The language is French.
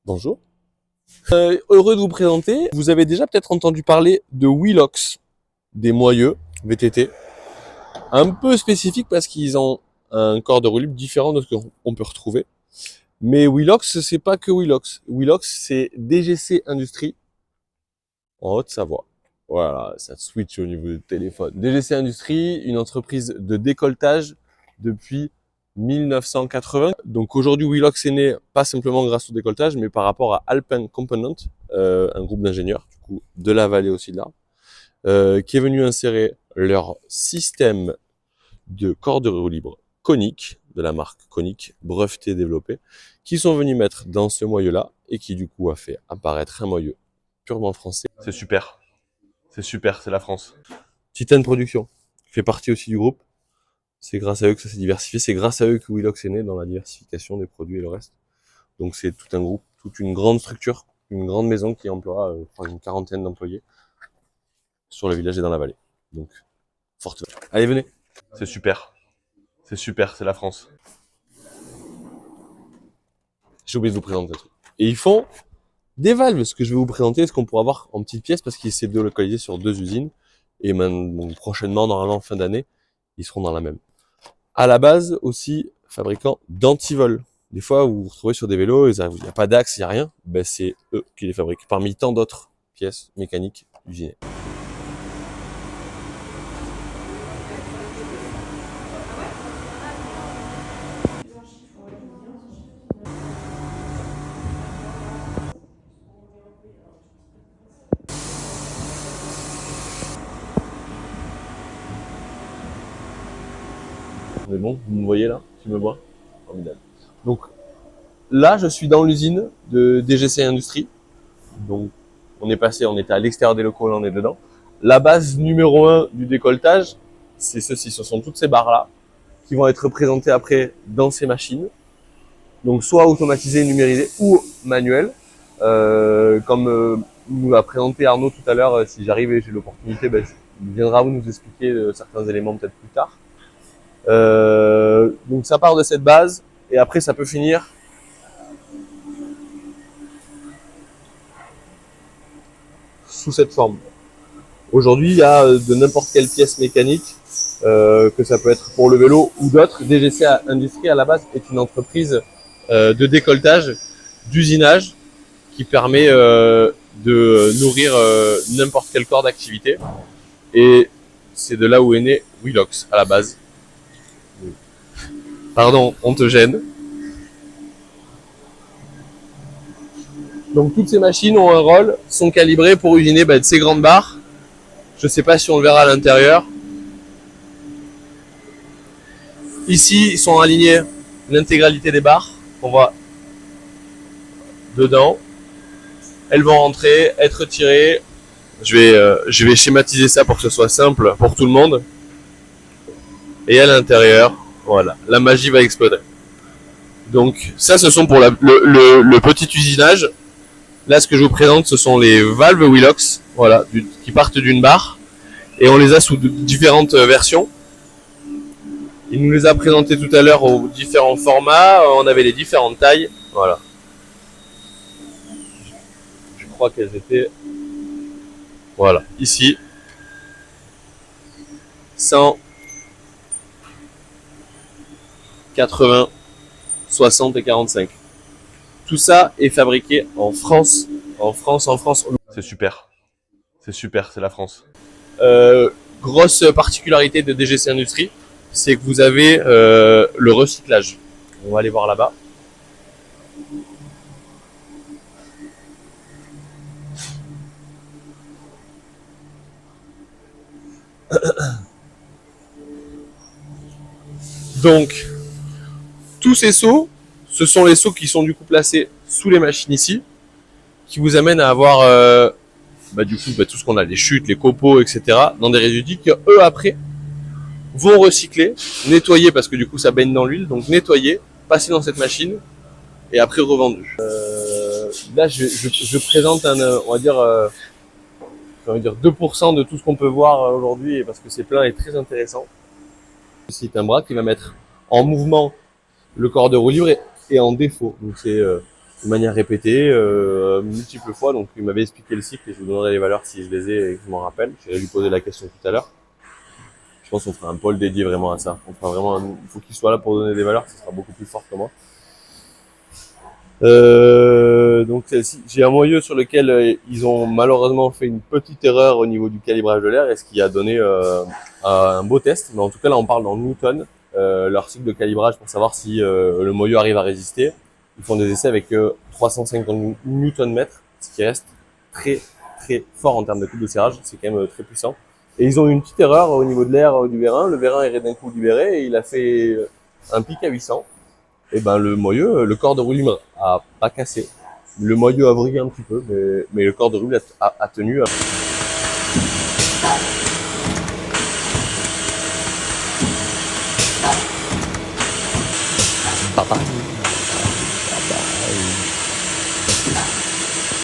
Bonjour. Heureux de vous présenter. Vous avez déjà peut-être entendu parler de Wheelox, des moyeux VTT. Un peu spécifique parce qu'ils ont un corps de roue libre différent de ce qu'on peut retrouver. Mais Wheelox, c'est pas que Wheelox. Wheelox, c'est DGC Industries en Haute-Savoie. Voilà, ça switch au niveau du téléphone. DGC Industries, une entreprise de décolletage depuis 1980. Donc aujourd'hui, Wheelox est né pas simplement grâce au décolletage, mais par rapport à Alpine Component, un groupe d'ingénieurs, du coup, de la vallée aussi de là, qui est venu insérer leur système de corps de roue libre conique, de la marque Conique, breveté développé, qui sont venus mettre dans ce moyeu-là, et qui du coup a fait apparaître un moyeu purement français. C'est super. C'est la France. Titan Production fait partie aussi du groupe. C'est grâce à eux que ça s'est diversifié. C'est grâce à eux que Wheelox est né dans la diversification des produits et le reste. Donc c'est tout un groupe, toute une grande structure, une grande maison qui emploie une quarantaine d'employés sur le village et dans la vallée. Donc, forte. Allez, venez. C'est super. C'est la France. J'ai oublié de vous présenter un truc. Et ils font des valves. Ce que je vais vous présenter, ce qu'on pourra voir en petites pièces parce qu'ils s'est délocalisé sur 2 usines. Et maintenant, prochainement, normalement, fin d'année, ils seront dans la même. À la base, aussi, fabricant d'antivol. Des fois, vous vous retrouvez sur des vélos, il n'y a pas d'axe, il n'y a rien. Ben, c'est eux qui les fabriquent. Parmi tant d'autres pièces mécaniques usinées. On est bon, vous me voyez là? Tu me vois? Formidable. Donc là, je suis dans l'usine de DGC Industries. Donc on était à l'extérieur des locaux, là on est dedans. La base numéro 1 du décolletage, c'est ceci, ce sont toutes ces barres-là qui vont être présentées après dans ces machines. Donc soit automatisées, numérisées ou manuelles. Comme nous l'a présenté Arnaud tout à l'heure, si j'arrive et j'ai l'opportunité, il viendra vous nous expliquer certains éléments peut-être plus tard. Donc ça part de cette base et après ça peut finir sous cette forme. Aujourd'hui, il y a de n'importe quelle pièce mécanique, que ça peut être pour le vélo ou d'autres. DGC Industries à la base est une entreprise de décolletage, d'usinage, qui permet de nourrir n'importe quel corps d'activité. Et c'est de là où est né Wheelox à la base. Pardon, on te gêne. Donc toutes ces machines ont un rôle, sont calibrées pour usiner de ces grandes barres. Je ne sais pas si on le verra à l'intérieur. Ici, ils sont alignés l'intégralité des barres qu'on voit dedans. Elles vont rentrer, être tirées. Je vais schématiser ça pour que ce soit simple pour tout le monde. Et à l'intérieur, voilà, la magie va exploser. Donc ça, ce sont pour le petit usinage. Là, ce que je vous présente, ce sont les valves Wheelox, voilà, qui partent d'une barre. Et on les a sous différentes versions. Il nous les a présentés tout à l'heure aux différents formats. On avait les différentes tailles. Voilà. Je crois qu'elles étaient... Voilà. Ici. 100, 80, 60 et 45. Tout ça est fabriqué en France. En France. C'est super. C'est la France. Grosse particularité de DGC Industries, c'est que vous avez le recyclage. On va aller voir là-bas. Donc, tous ces seaux, ce sont les seaux qui sont du coup placés sous les machines ici, qui vous amènent à avoir tout ce qu'on a, les chutes, les copeaux, etc., dans des résidus qui, eux, après, vont recycler, nettoyer, parce que du coup, ça baigne dans l'huile, donc nettoyer, passer dans cette machine, et après revendu. Là, je présente on va dire 2% de tout ce qu'on peut voir aujourd'hui, parce que c'est plein et très intéressant. C'est un bras qui va mettre en mouvement le corps de roue libre et en défaut. Donc c'est de manière répétée, multiples fois. Donc il m'avait expliqué le cycle et je vous donnerai les valeurs si je les ai et que je m'en rappelle. J'irai lui poser la question tout à l'heure. Je pense qu'on fera un pôle dédié vraiment à ça. On fera vraiment il faut qu'il soit là pour donner des valeurs, ce sera beaucoup plus fort que moi. Donc j'ai un moyeu sur lequel ils ont malheureusement fait une petite erreur au niveau du calibrage de l'air et ce qui a donné un beau test. Mais en tout cas là on parle dans Newton, leur cycle de calibrage pour savoir si le moyeu arrive à résister. Ils font des essais avec 350 Nm, ce qui reste très très fort en termes de coupe de serrage, c'est quand même très puissant. Et ils ont eu une petite erreur au niveau de l'air du vérin. Le vérin est d'un coup libéré et il a fait un pic à 800. Et ben le moyeu, le corps de roue libre a pas cassé. Le moyeu a vrillé un petit peu, mais le corps de roue a tenu. Papa.